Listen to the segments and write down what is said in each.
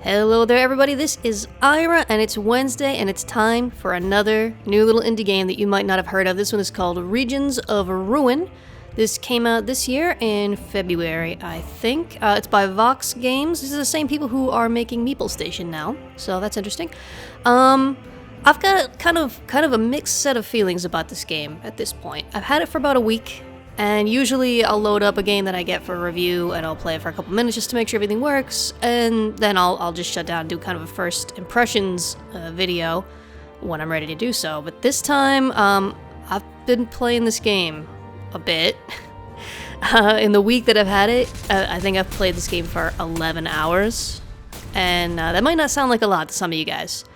Hello there everybody, this is Ira and it's Wednesday and it's time for another new little indie game that you might not have heard of. This one is called Regions of Ruin. This came out this year in February, I think. It's by Vox Games. These are the same people who are making Meeple Station now, so that's interesting. I've got kind of a mixed set of feelings about this game at this point. I've had it for about a week. And usually I'll load up a game that I get for a review and I'll play it for a couple minutes just to make sure everything works, and then I'll just shut down and do kind of a first impressions video when I'm ready to do so. But this time, I've been playing this game a bit. In the week that I've had it, I think I've played this game for 11 hours. And that might not sound like a lot to some of you guys.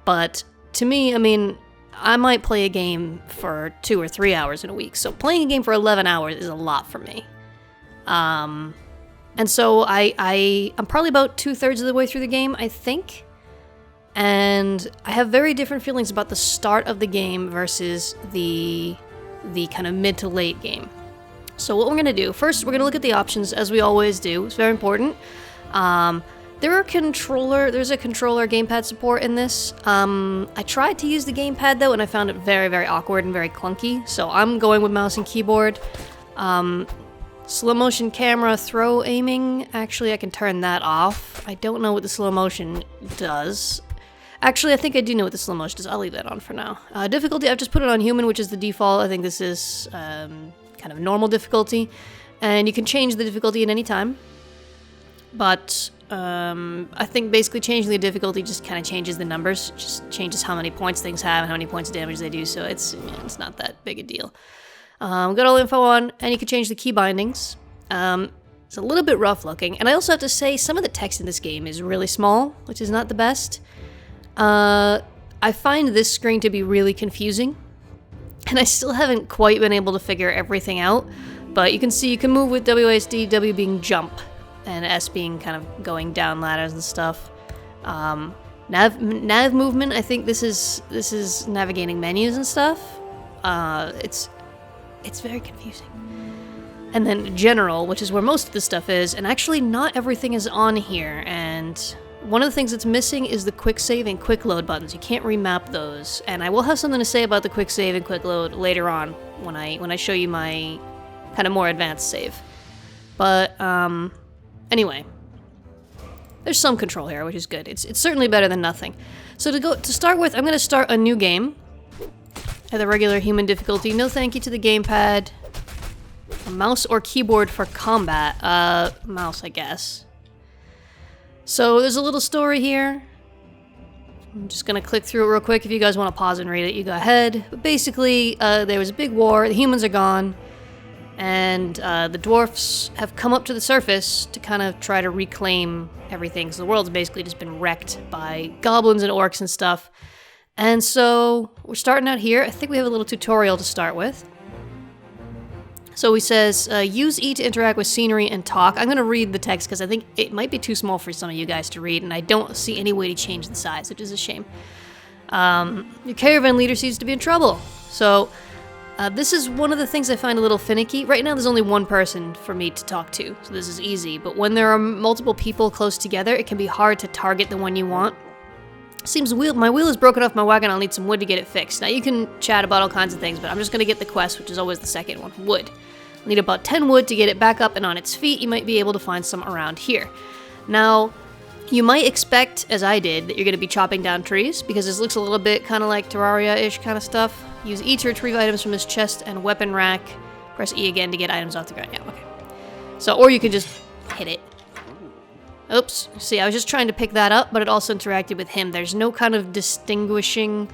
But to me, I mean, I might play a game for 2 or 3 hours in a week, so playing a game for 11 hours is a lot for me. And so I'm probably about 2/3 of the way through the game, I think. And I have very different feelings about the start of the game versus the kind of mid to late game. So what we're going to do, first we're going to look at the options as we always do. It's very important. There's a controller gamepad support in this. I tried to use the gamepad though, and I found it very, very awkward and very clunky. So I'm going with mouse and keyboard. Slow motion camera throw aiming. Actually, I can turn that off. I don't know what the slow motion does. Actually, I think I do know what the slow motion does. I'll leave that on for now. Difficulty, I've just put it on human, which is the default. I think this is kind of normal difficulty. And you can change the difficulty at any time. But I think basically changing the difficulty just kind of changes the numbers, just changes how many points things have and how many points of damage they do, so it's not that big a deal. Got all the info on, and you can change the key bindings. It's a little bit rough looking, and I also have to say some of the text in this game is really small, which is not the best. I find this screen to be really confusing, and I still haven't quite been able to figure everything out, but you can see you can move with WASD, W being jump, and S being kind of going down ladders and stuff. Nav movement, I think this is navigating menus and stuff. It's very confusing. And then general, which is where most of the stuff is, and actually not everything is on here. And one of the things that's missing is the quick save and quick load buttons. You can't remap those. And I will have something to say about the quick save and quick load later on when I show you my kind of more advanced save. But anyway, there's some control here, which is good. It's certainly better than nothing. So to start with, I'm going to start a new game at the regular human difficulty. No thank you to the gamepad. A mouse or keyboard for combat. Mouse, I guess. So there's a little story here. I'm just going to click through it real quick. If you guys want to pause and read it, you go ahead. But basically, there was a big war. The humans are gone. And the dwarfs have come up to the surface to kind of try to reclaim everything. So the world's basically just been wrecked by goblins and orcs and stuff. And so we're starting out here. I think we have a little tutorial to start with. So he says, use E to interact with scenery and talk. I'm going to read the text because I think it might be too small for some of you guys to read, and I don't see any way to change the size, which is a shame. Your caravan leader seems to be in trouble. So this is one of the things I find a little finicky. Right now there's only one person for me to talk to, so this is easy. But when there are multiple people close together, it can be hard to target the one you want. Seems my wheel is broken off my wagon, I'll need some wood to get it fixed. Now you can chat about all kinds of things, but I'm just going to get the quest, which is always the second one, wood. I'll need about 10 wood to get it back up and on its feet. You might be able to find some around here. Now, you might expect, as I did, that you're going to be chopping down trees, because this looks a little bit kind of like Terraria-ish kind of stuff. Use E to retrieve items from this chest and weapon rack. Press E again to get items off the ground. Yeah, okay. So, or you could just hit it. Oops. See, I was just trying to pick that up, but it also interacted with him. There's no kind of distinguishing.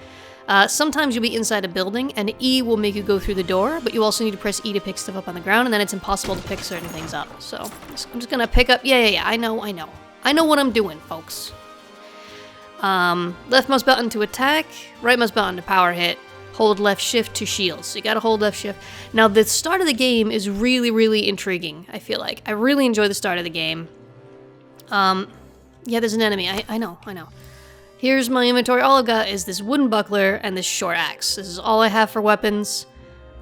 Sometimes you'll be inside a building, and E will make you go through the door, but you also need to press E to pick stuff up on the ground, and then it's impossible to pick certain things up. So, I'm just gonna pick up. Yeah. I know. I know what I'm doing, folks. Left mouse button to attack. Right mouse button to power hit. Hold left shift to shield. So you gotta hold left shift. Now, the start of the game is really, really intriguing, I feel like. I really enjoy the start of the game. Yeah, there's an enemy. I know. Here's my inventory. All I've got is this wooden buckler and this short axe. This is all I have for weapons.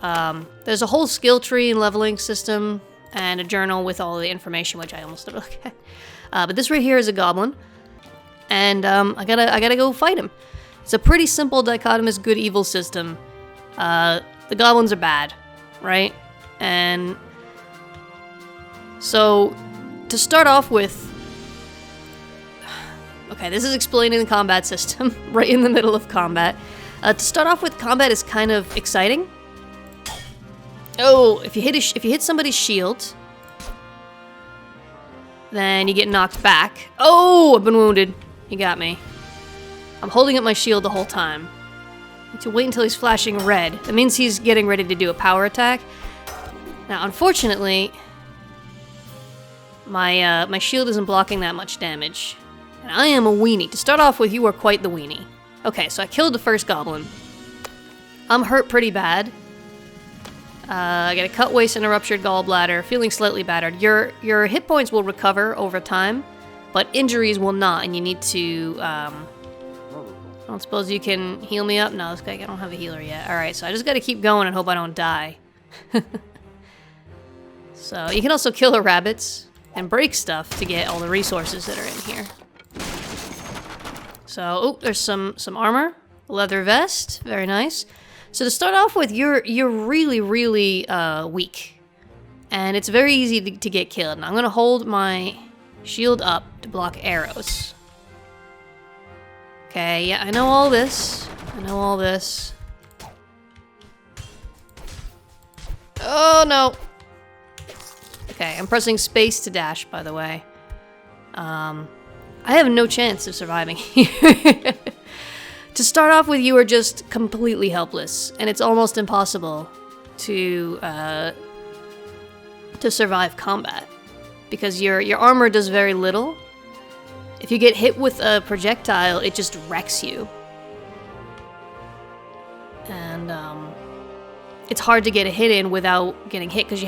There's a whole skill tree and leveling system and a journal with all the information, which I almost never look at. But this right here is a goblin. and I gotta go fight him. It's a pretty simple dichotomous good-evil system. The goblins are bad, right? And so to start off with, okay, this is explaining the combat system right in the middle of combat. To start off with, combat is kind of exciting. Oh, if you hit somebody's shield, then you get knocked back. Oh, I've been wounded. He got me. I'm holding up my shield the whole time. I need to wait until he's flashing red. That means he's getting ready to do a power attack. Now, unfortunately, my shield isn't blocking that much damage. And I am a weenie. To start off with, you are quite the weenie. Okay, so I killed the first goblin. I'm hurt pretty bad. I get a cut waist and a ruptured gallbladder, feeling slightly battered. Your hit points will recover over time, but injuries will not, and you need to, I don't suppose you can heal me up? No, this guy, I don't have a healer yet. Alright, so I just gotta keep going and hope I don't die. So, you can also kill the rabbits and break stuff to get all the resources that are in here. So, oh, there's some armor, leather vest, very nice. So to start off with, you're really, really weak. And it's very easy to get killed. And I'm gonna hold my shield up to block arrows. Okay, yeah, I know all this. I know all this. Oh, no. Okay, I'm pressing space to dash, by the way. I have no chance of surviving here. To start off with, you are just completely helpless, and it's almost impossible to survive combat because your armor does very little. If you get hit with a projectile, it just wrecks you, and it's hard to get a hit in without getting hit because you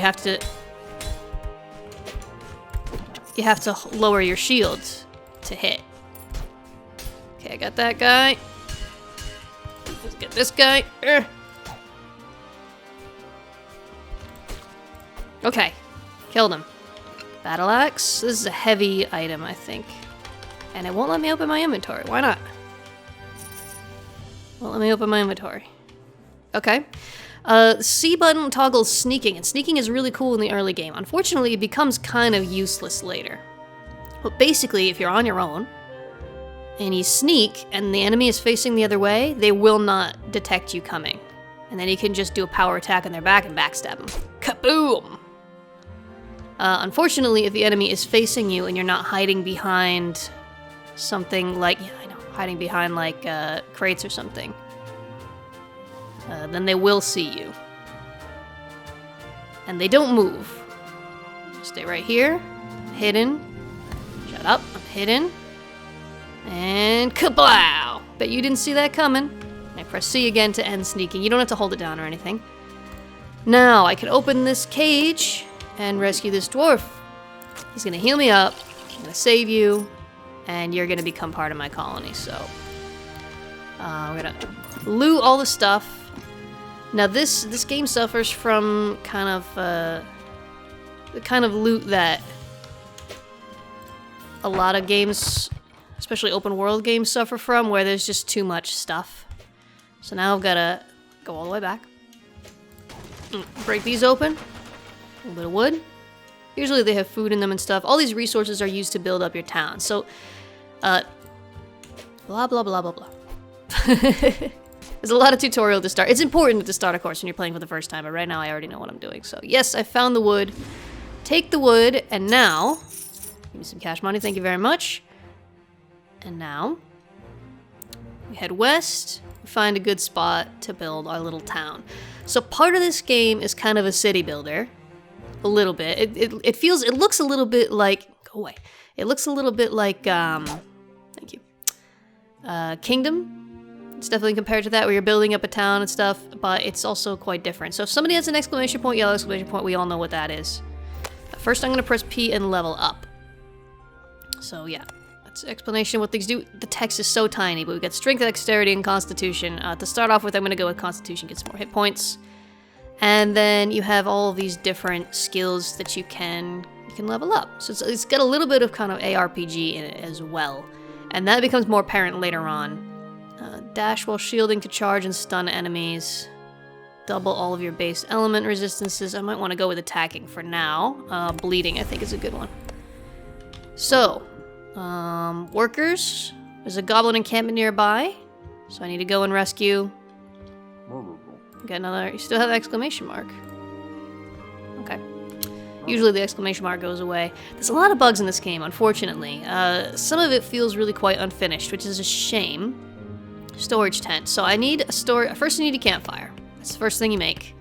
have to lower your shield to hit. Okay, I got that guy. Let's get this guy. Okay, killed him. Battle axe. This is a heavy item, I think. And it won't let me open my inventory. Why not? Won't let me open my inventory. Okay. C button toggles sneaking, and sneaking is really cool in the early game. Unfortunately, it becomes kind of useless later. But basically, if you're on your own, and you sneak, and the enemy is facing the other way, they will not detect you coming. And then you can just do a power attack on their back and backstab them. Kaboom! Unfortunately, if the enemy is facing you and you're not hiding behind something like, yeah, I know, hiding behind like crates or something, then they will see you. And they don't move. Stay right here. Hidden. Shut up, I'm hidden. And kablow! Bet you didn't see that coming. I press C again to end sneaking. You don't have to hold it down or anything. Now, I can open this cage and rescue this dwarf. He's gonna heal me up, I'm gonna save you, and you're gonna become part of my colony, so... we're gonna loot all the stuff. Now this game suffers from kind of, the kind of loot that a lot of games, especially open world games, suffer from, where there's just too much stuff. So now I've gotta go all the way back. Break these open. A little bit of wood. Usually they have food in them and stuff. All these resources are used to build up your town. So, blah, blah, blah, blah, blah. There's a lot of tutorial to start. It's important to start, of course, when you're playing for the first time, but right now I already know what I'm doing. So, yes, I found the wood. Take the wood, and now... Give me some cash money, thank you very much. And now... we head west, we find a good spot to build our little town. So part of this game is kind of a city builder. A little bit. It looks a little bit like... Go away. It looks a little bit like, thank you. Kingdom. It's definitely compared to that, where you're building up a town and stuff, but it's also quite different. So if somebody has an exclamation point, yellow exclamation point, we all know what that is. First, I'm going to press P and level up. So yeah, that's an explanation of what things do. The text is so tiny, but we got strength, dexterity, and constitution. To start off with, I'm going to go with constitution, get some more hit points. And then you have all of these different skills that you can level up. So it's got a little bit of kind of ARPG in it as well. And that becomes more apparent later on. Dash while shielding to charge and stun enemies. Double all of your base element resistances. I might want to go with attacking for now. Bleeding, I think, is a good one. So, workers. There's a goblin encampment nearby. So I need to go and rescue. Got another. You still have exclamation mark. Okay. Usually the exclamation mark goes away. There's a lot of bugs in this game, unfortunately. Some of it feels really quite unfinished, which is a shame. Storage tent. So I need a first you need a campfire. That's the first thing you make.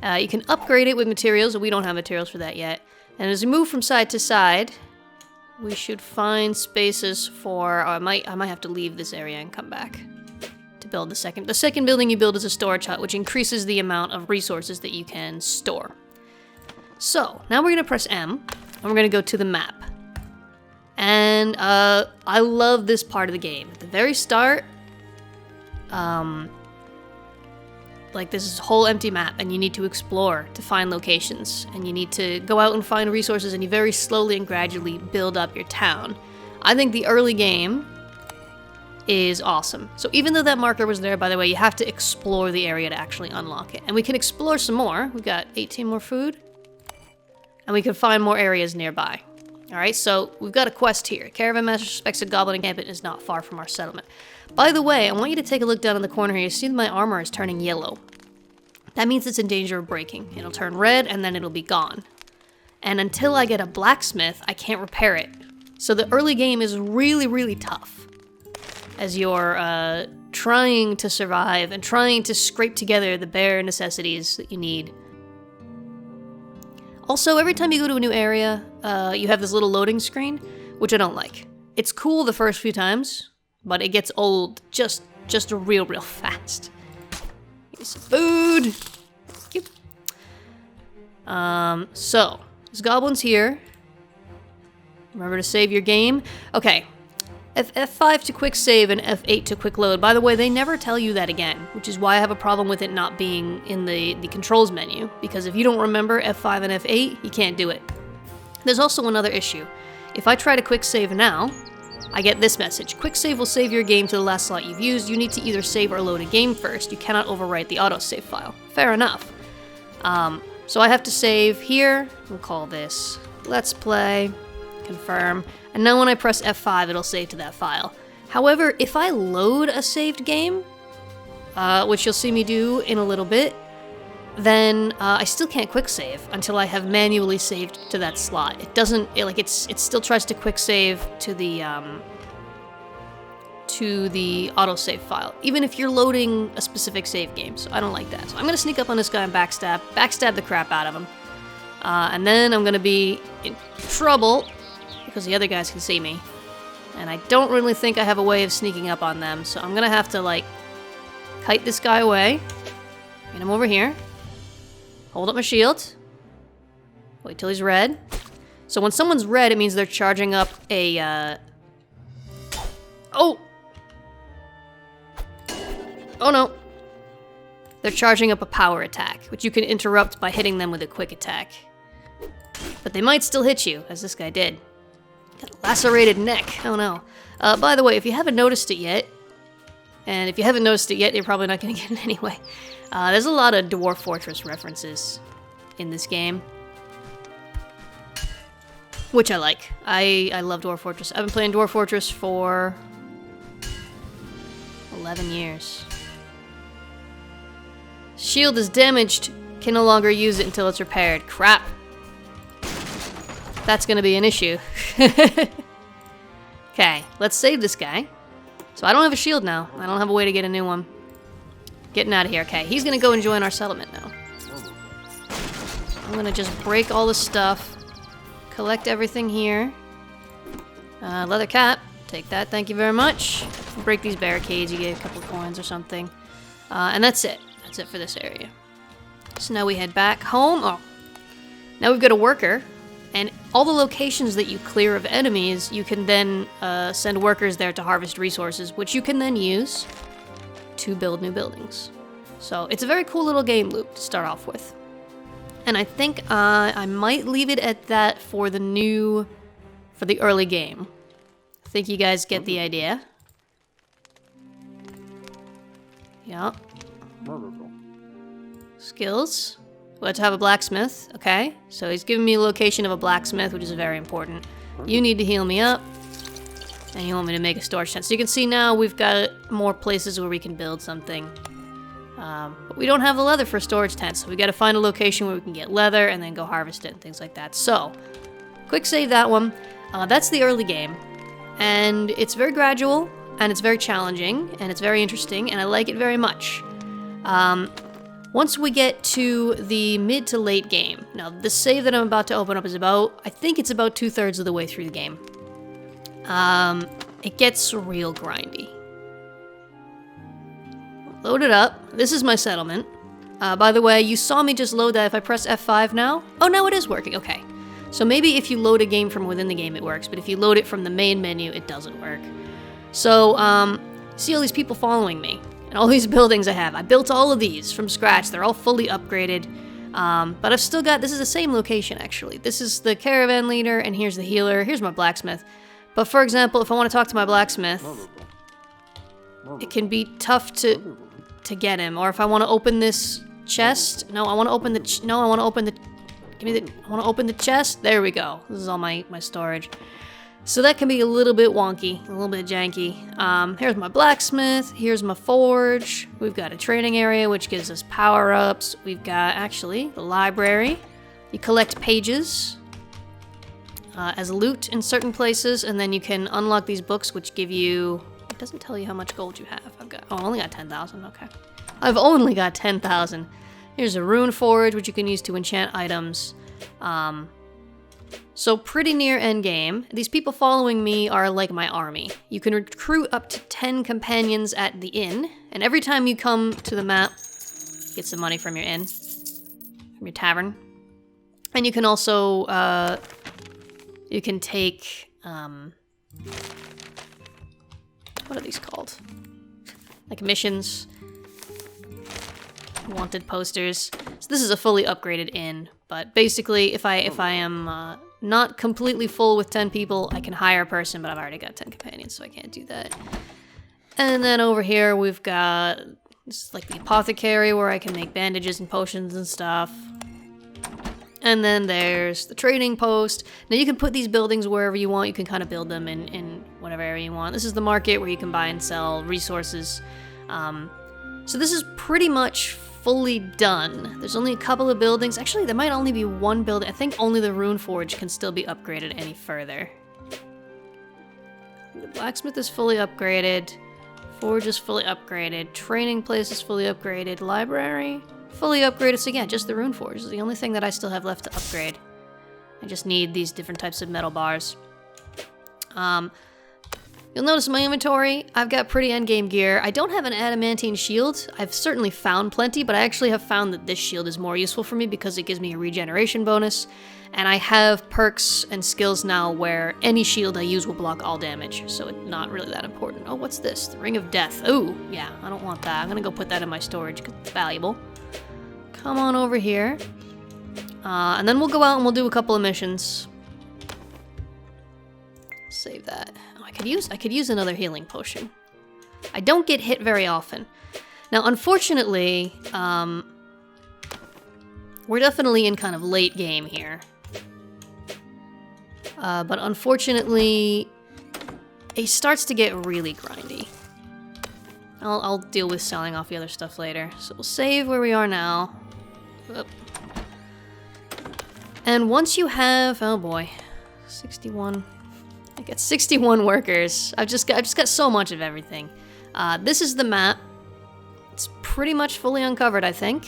You can upgrade it with materials, but we don't have materials for that yet. And as we move from side to side, we should find spaces for... Oh, I might have to leave this area and come back to build the second. The second building you build is a storage hut, which increases the amount of resources that you can store. So, now we're going to press M, and we're going to go to the map. And I love this part of the game. At the very start, like this is a whole empty map, and you need to explore to find locations, and you need to go out and find resources, and you very slowly and gradually build up your town. I think the early game is awesome. So even though that marker was there, by the way, you have to explore the area to actually unlock it. And we can explore some more. We've got 18 more food. And we can find more areas nearby. Alright, so we've got a quest here. Caravan Master suspects a goblin encampment is not far from our settlement. By the way, I want you to take a look down in the corner here. You see that my armor is turning yellow. That means it's in danger of breaking. It'll turn red and then it'll be gone. And until I get a blacksmith, I can't repair it. So the early game is really, really tough. As you're trying to survive and trying to scrape together the bare necessities that you need. Also, every time you go to a new area, you have this little loading screen, which I don't like. It's cool the first few times, but it gets old just real fast. Here's some food. Thank you. So, there's goblins here. Remember to save your game. Okay. F5 to quick save and F8 to quick load. By the way, they never tell you that again, which is why I have a problem with it not being in the controls menu, because if you don't remember F5 and F8, you can't do it. There's also another issue. If I try to quick save now, I get this message. Quick save will save your game to the last slot you've used. You need to either save or load a game first. You cannot overwrite the autosave file. Fair enough. So I have to save here. We'll call this Let's Play. Confirm. And now when I press F5, it'll save to that file. However, if I load a saved game, which you'll see me do in a little bit, then I still can't quick save until I have manually saved to that slot. It doesn't, it still tries to quick save to the autosave file, even if you're loading a specific save game. So I don't like that. So I'm gonna sneak up on this guy and backstab the crap out of him. And then I'm gonna be in trouble because the other guys can see me. And I don't really think I have a way of sneaking up on them, so I'm gonna have to, like, kite this guy away. Get him over here. Hold up my shield. Wait till he's red. So when someone's red, it means they're charging up a, Oh! Oh no. They're charging up a power attack, which you can interrupt by hitting them with a quick attack. But they might still hit you, as this guy did. Got a lacerated neck. Oh no. By the way, if you haven't noticed it yet, and if you haven't noticed it yet, you're probably not going to get it anyway. There's a lot of Dwarf Fortress references in this game, which I like. I love Dwarf Fortress. I've been playing Dwarf Fortress for 11 years. Shield is damaged. Can no longer use it until it's repaired. Crap. That's gonna be an issue. Okay, let's save this guy. So I don't have a shield now. I don't have a way to get a new one. Getting out of here. Okay, he's gonna go and join our settlement now. I'm gonna just break all the stuff. Collect everything here. Leather cap. Take that, thank you very much. Break these barricades, you get a couple coins or something. And that's it. That's it for this area. So now we head back home. Oh, now we've got a worker. And all the locations that you clear of enemies, you can then send workers there to harvest resources, which you can then use to build new buildings. So it's a very cool little game loop to start off with. And I think I might leave it at that for the early game. I think you guys get the idea. Yeah. Skills. Let's have a blacksmith. Okay. So he's giving me a location of a blacksmith, which is very important. You need to heal me up. And you want me to make a storage tent. So you can see now we've got more places where we can build something. But we don't have the leather for storage tents, so we gotta find a location where we can get leather and then go harvest it and things like that. So, quick save that one. That's the early game. And it's very gradual, and it's very challenging, and it's very interesting, and I like it very much. Once we get to the mid to late game, now the save that I'm about to open up is I think it's about 2/3 of the way through the game. It gets real grindy. Load it up. This is my settlement. By the way, you saw me just load that. If I press F5 now... Oh, now it is working. Okay. So maybe if you load a game from within the game, it works. But if you load it from the main menu, it doesn't work. So, see all these people following me. And all these buildings I have. I built all of these from scratch. They're all fully upgraded. But I've still got... This is the same location, actually. This is the caravan leader, and here's the healer. Here's my blacksmith. But for example, if I want to talk to my blacksmith, it can be tough to get him. Or if I want to open this chest, no, I want to open the I want to open the chest. There we go. This is all my storage. So that can be a little bit wonky, a little bit janky. Here's my blacksmith. Here's my forge. We've got a training area, which gives us power-ups. We've got, actually, the library. You collect pages as loot in certain places, and then you can unlock these books, which give you... It doesn't tell you how much gold you have. I only got 10,000, okay. I've only got 10,000. Here's a rune forge, which you can use to enchant items. So pretty near endgame. These people following me are like my army. You can recruit up to 10 companions at the inn, and every time you come to the map, get some money from your inn, from your tavern. And you can also, you can take, what are these called? Like missions. Wanted posters. So this is a fully upgraded inn, but basically if I am not completely full with 10 people, I can hire a person, but I've already got 10 companions, so I can't do that. And then over here we've got, this is like the apothecary where I can make bandages and potions and stuff. And then there's the trading post. Now you can put these buildings wherever you want. You can kind of build them in whatever area you want. This is the market where you can buy and sell resources. So this is pretty much fully done. There's only a couple of buildings. Actually, there might only be one building. I think only the rune forge can still be upgraded any further. The blacksmith is fully upgraded. Forge is fully upgraded. Training place is fully upgraded. Library... fully upgraded, so yeah, just the rune forge is the only thing that I still have left to upgrade. I just need these different types of metal bars. You'll notice in my inventory, I've got pretty endgame gear. I don't have an adamantine shield. I've certainly found plenty, but I actually have found that this shield is more useful for me because it gives me a regeneration bonus. And I have perks and skills now where any shield I use will block all damage, so it's not really that important. Oh, what's this? The Ring of Death. Ooh, yeah, I don't want that. I'm gonna go put that in my storage because it's valuable. Come on over here. And then we'll go out and we'll do a couple of missions. Save that. Oh, I could use another healing potion. I don't get hit very often. Now, unfortunately, we're definitely in kind of late game here. But unfortunately, it starts to get really grindy. I'll deal with selling off the other stuff later. So we'll save where we are now. Oop. And once you have, oh boy, 61. I got 61 workers. I've just got so much of everything. This is the map. It's pretty much fully uncovered, I think.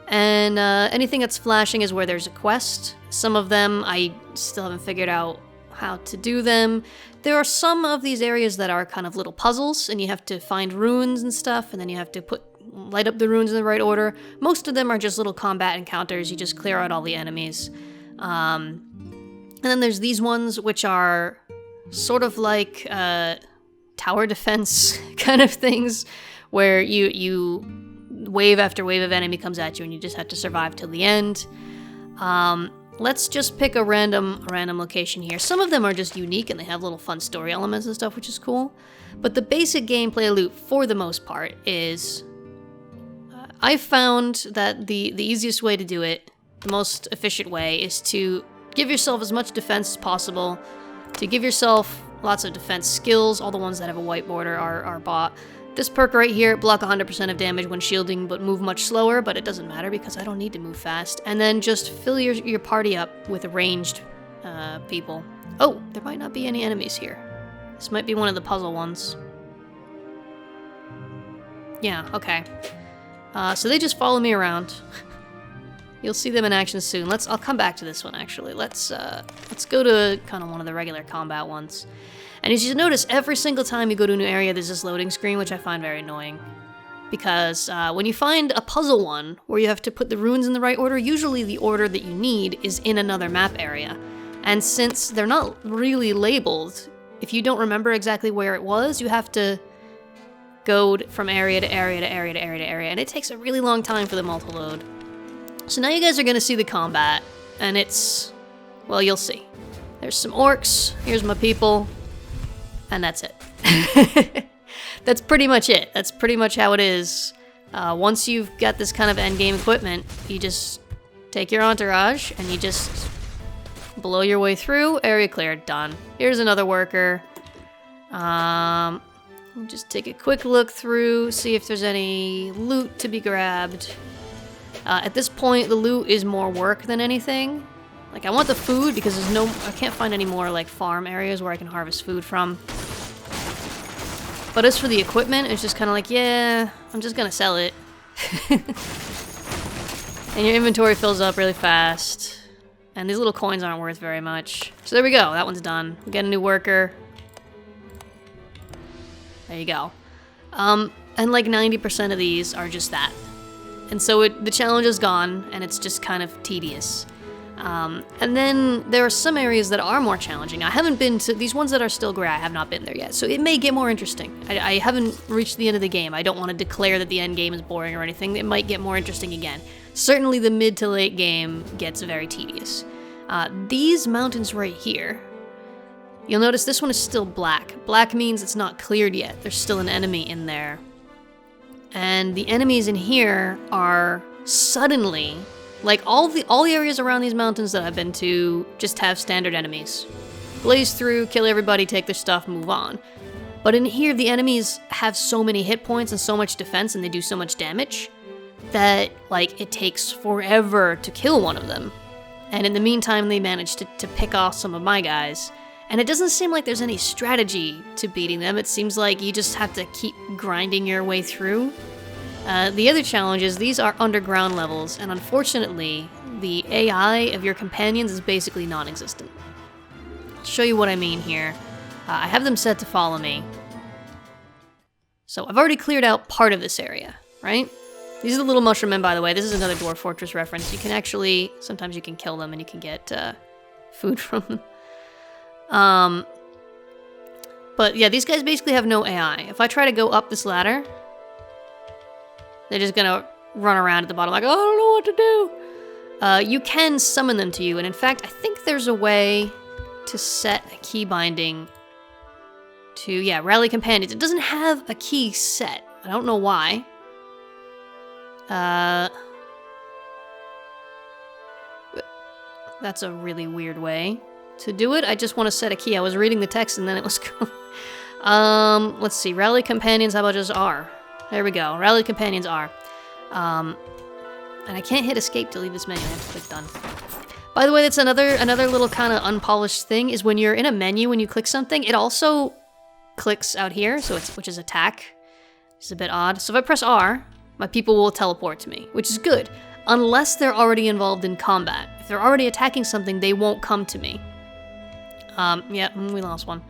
And anything that's flashing is where there's a quest. Some of them I still haven't figured out how to do them. There are some of these areas that are kind of little puzzles, and you have to find runes and stuff, and then you have to light up the runes in the right order. Most of them are just little combat encounters. You just clear out all the enemies. And then there's these ones, which are sort of like tower defense kind of things, where you wave after wave of enemy comes at you, and you just have to survive till the end. let's just pick a random location here. Some of them are just unique and they have little fun story elements and stuff, which is cool. But the basic gameplay loop, for the most part, is... I found that the easiest way to do it, the most efficient way, is to give yourself as much defense as possible, to give yourself lots of defense skills. All the ones that have a white border are bought. This perk right here, block 100% of damage when shielding, but move much slower, but it doesn't matter because I don't need to move fast. And then just fill your party up with ranged people. Oh, there might not be any enemies here. This might be one of the puzzle ones. Yeah, okay. So they just follow me around. You'll see them in action soon. I'll come back to this one actually. Let's go to kind of one of the regular combat ones. And as you notice, every single time you go to a new area, there's this loading screen, which I find very annoying. Because when you find a puzzle one, where you have to put the runes in the right order, usually the order that you need is in another map area. And since they're not really labeled, if you don't remember exactly where it was, you have to go from area to area to area to area to area, and it takes a really long time for them all to load. So now you guys are going to see the combat, and it's... well, you'll see. There's some orcs, here's my people... and that's it. That's pretty much it. That's pretty much how it is. Once you've got this kind of endgame equipment, you just take your entourage and you just blow your way through. Area cleared. Done. Here's another worker. Just take a quick look through, see if there's any loot to be grabbed. At this point, the loot is more work than anything. Like, I want the food because I can't find any more, like, farm areas where I can harvest food from. But as for the equipment, it's just kind of like, yeah, I'm just gonna sell it. And your inventory fills up really fast. And these little coins aren't worth very much. So there we go, that one's done. We get a new worker. There you go. And like 90% of these are just that. And so the challenge is gone, and it's just kind of tedious. And then there are some areas that are more challenging. I haven't been to these ones that are still gray. I have not been there yet, so it may get more interesting. I haven't reached the end of the game. I don't want to declare that the end game is boring or anything. It might get more interesting again. Certainly the mid to late game gets very tedious. These mountains right here, you'll notice this one is still black. Black means it's not cleared yet. There's still an enemy in there. And the enemies in here are suddenly... like, all the areas around these mountains that I've been to just have standard enemies. Blaze through, kill everybody, take their stuff, move on. But in here, the enemies have so many hit points and so much defense, and they do so much damage, that, like, it takes forever to kill one of them. And in the meantime, they manage to pick off some of my guys. And it doesn't seem like there's any strategy to beating them. It seems like you just have to keep grinding your way through. The other challenge is these are underground levels, and unfortunately, the AI of your companions is basically non-existent. I'll show you what I mean here. I have them set to follow me. So I've already cleared out part of this area, right? These are the little mushroom men, by the way. This is another Dwarf Fortress reference. You can actually, sometimes you can kill them and you can get food from them. But yeah, these guys basically have no AI. If I try to go up this ladder, they're just gonna run around at the bottom like, oh, I don't know what to do. You can summon them to you, and in fact, I think there's a way to set a key binding to, yeah, rally companions. It doesn't have a key set. I don't know why. That's a really weird way to do it. I just want to set a key. I was reading the text and then it was let's see, rally companions, how about just R? There we go. Rally companions are. And I can't hit escape to leave this menu. I have to click done. By the way, that's another little kind of unpolished thing is when you're in a menu, when you click something, it also clicks out here, so which is attack. It's a bit odd. So if I press R, my people will teleport to me, which is good, unless they're already involved in combat. If they're already attacking something, they won't come to me. Yeah, we lost one.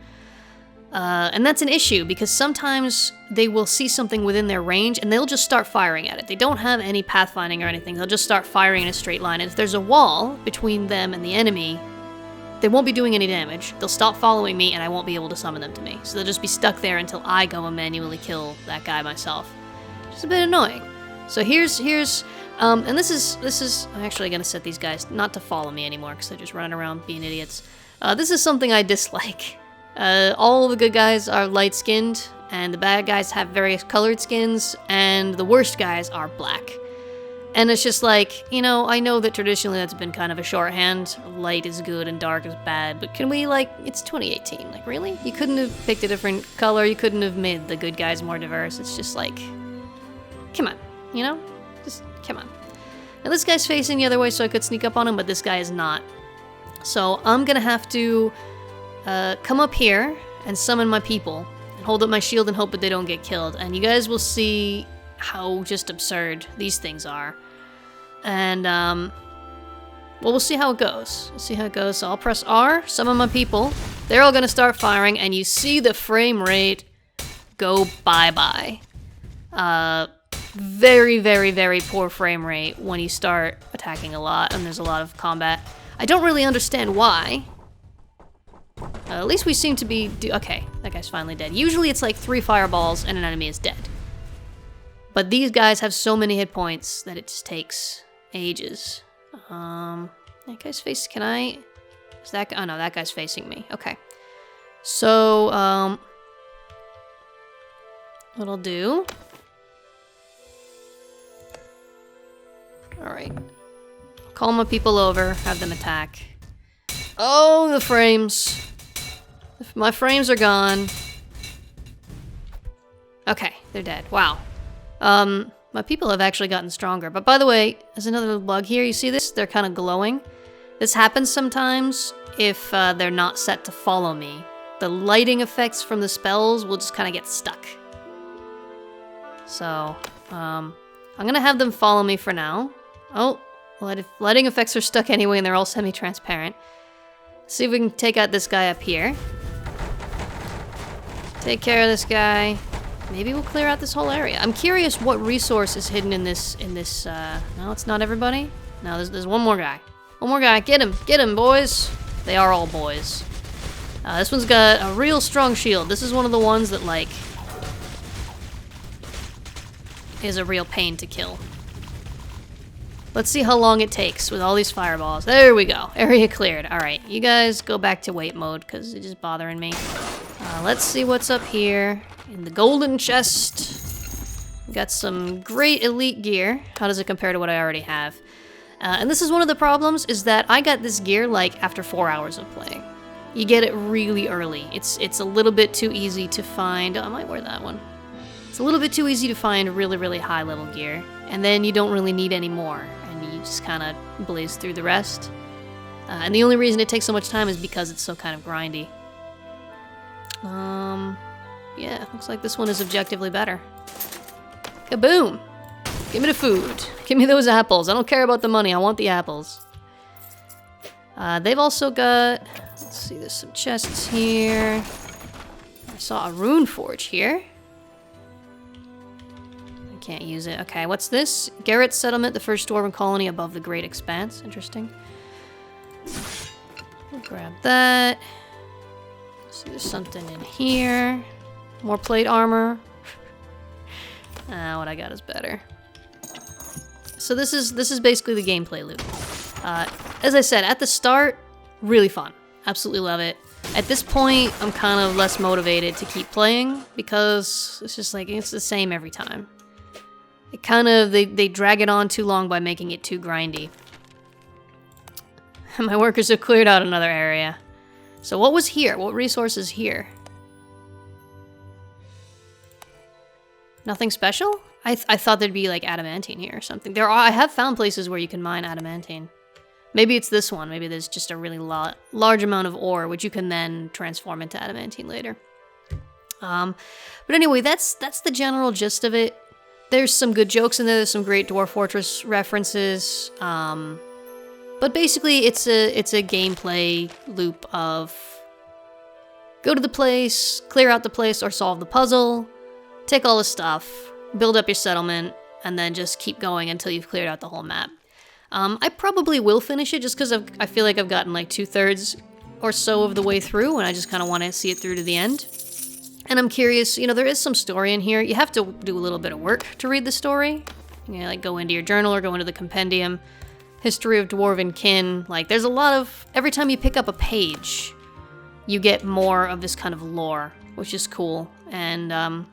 And that's an issue, because sometimes they will see something within their range, and they'll just start firing at it. They don't have any pathfinding or anything. They'll just start firing in a straight line. And if there's a wall between them and the enemy, they won't be doing any damage. They'll stop following me, and I won't be able to summon them to me. So they'll just be stuck there until I go and manually kill that guy myself. Which is a bit annoying. So here's And this is, I'm actually gonna set these guys not to follow me anymore because they're just running around being idiots. This is something I dislike. All the good guys are light-skinned, and the bad guys have various colored skins, and the worst guys are black. And it's just like, you know, I know that traditionally that's been kind of a shorthand. Light is good and dark is bad, but can we, like, it's 2018. Like, really? You couldn't have picked a different color, you couldn't have made the good guys more diverse. It's just like, come on, you know? Just, come on. Now this guy's facing the other way so I could sneak up on him, but this guy is not. So I'm gonna have to come up here and summon my people, and hold up my shield and hope that they don't get killed. And you guys will see how just absurd these things are. And, well, we'll see how it goes. We'll see how it goes. So I'll press R, summon my people. They're all gonna start firing, and you see the frame rate go bye-bye. Very, very, very poor frame rate when you start attacking a lot, and there's a lot of combat. I don't really understand why. At least we seem to be okay, that guy's finally dead. Usually it's like 3 fireballs and an enemy is dead. But these guys have so many hit points that it just takes ages. That guy's face, can I? Is that guy? Oh no, that guy's facing me. Okay. So, what I'll do. Alright. Call my people over, have them attack. Oh, the frames. My frames are gone. Okay, they're dead. Wow. My people have actually gotten stronger. But by the way, there's another bug here. You see this? They're kind of glowing. This happens sometimes if they're not set to follow me. The lighting effects from the spells will just kind of get stuck. So, I'm gonna have them follow me for now. Oh, lighting effects are stuck anyway and they're all semi-transparent. See if we can take out this guy up here. Take care of this guy. Maybe we'll clear out this whole area. I'm curious what resource is hidden in this, no, it's not everybody. No, there's one more guy. One more guy, get him, boys. They are all boys. This one's got a real strong shield. This is one of the ones that, like, is a real pain to kill. Let's see how long it takes with all these fireballs. There we go, area cleared. All right, you guys go back to wait mode because it's just bothering me. Let's see what's up here in the golden chest. We got some great elite gear. How does it compare to what I already have? And this is one of the problems, is that I got this gear like after 4 hours of playing. You get it really early. It's a little bit too easy to find. Oh, I might wear that one. It's a little bit too easy to find really, really high level gear. And then you don't really need any more. And you just kind of blaze through the rest. And the only reason it takes so much time is because it's so kind of grindy. Yeah, looks like this one is objectively better. Kaboom! Give me the food. Give me those apples. I don't care about the money, I want the apples. They've also got, let's see, there's some chests here. I saw a rune forge here. I can't use it. Okay, what's this? Garrett's settlement, the first dwarven colony above the Great Expanse. Interesting. We'll grab that. So there's something in here. More plate armor. What I got is better. So this is basically the gameplay loop. As I said, at the start, really fun. Absolutely love it. At this point, I'm kind of less motivated to keep playing because it's just like, it's the same every time. It kind of, they drag it on too long by making it too grindy. My workers have cleared out another area. So what was here? What resources here? Nothing special? I thought there'd be like adamantine here or something. I have found places where you can mine adamantine. Maybe it's this one. Maybe there's just a really large amount of ore, which you can then transform into adamantine later. But anyway, that's the general gist of it. There's some good jokes in there. There's some great Dwarf Fortress references. But basically, it's a gameplay loop of go to the place, clear out the place, or solve the puzzle, take all the stuff, build up your settlement, and then just keep going until you've cleared out the whole map. I probably will finish it just because I feel like I've gotten like 2/3 or so of the way through, and I just kind of want to see it through to the end. And I'm curious, you know, there is some story in here. You have to do a little bit of work to read the story. You know, like go into your journal or go into the compendium. History of Dwarven Kin. Like, there's a lot of... Every time you pick up a page, you get more of this kind of lore, which is cool. And,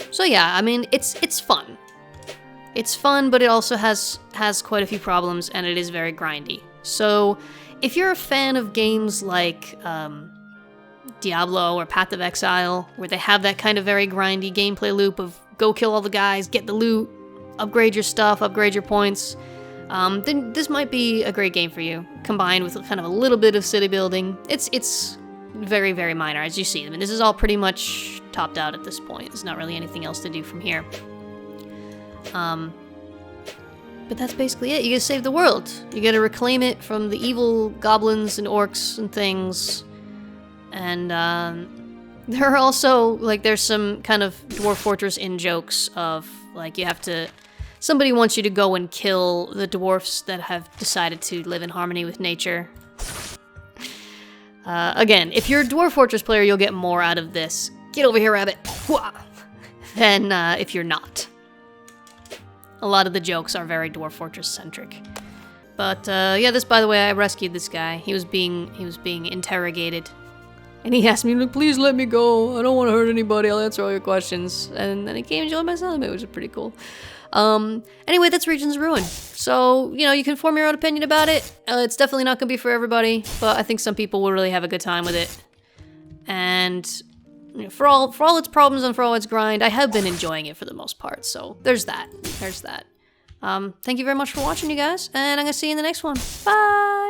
so yeah, I mean, it's fun. It's fun, but it also has quite a few problems, and it is very grindy. So, if you're a fan of games like, Diablo or Path of Exile, where they have that kind of very grindy gameplay loop of go kill all the guys, get the loot, upgrade your stuff, upgrade your points, then this might be a great game for you, combined with kind of a little bit of city building. It's very, very minor, as you see. I mean, this is all pretty much topped out at this point. There's not really anything else to do from here. But that's basically it. You gotta save the world. You gotta reclaim it from the evil goblins and orcs and things. And, there are also, like, there's some kind of Dwarf Fortress in-jokes of, like, you have to... Somebody wants you to go and kill the dwarfs that have decided to live in harmony with nature. Again, if you're a Dwarf Fortress player, you'll get more out of this. Get over here, rabbit! Than, if you're not. A lot of the jokes are very Dwarf Fortress-centric. But, yeah, this, by the way, I rescued this guy. He was being interrogated. And he asked me, like, please let me go. I don't want to hurt anybody. I'll answer all your questions. And then he came and joined my settlement, which is pretty cool. Anyway, that's Regions Ruin. So, you know, you can form your own opinion about it. It's definitely not going to be for everybody, but I think some people will really have a good time with it. And you know, for all its problems and for all its grind, I have been enjoying it for the most part. So there's that. There's that. Thank you very much for watching, you guys, and I'm going to see you in the next one. Bye!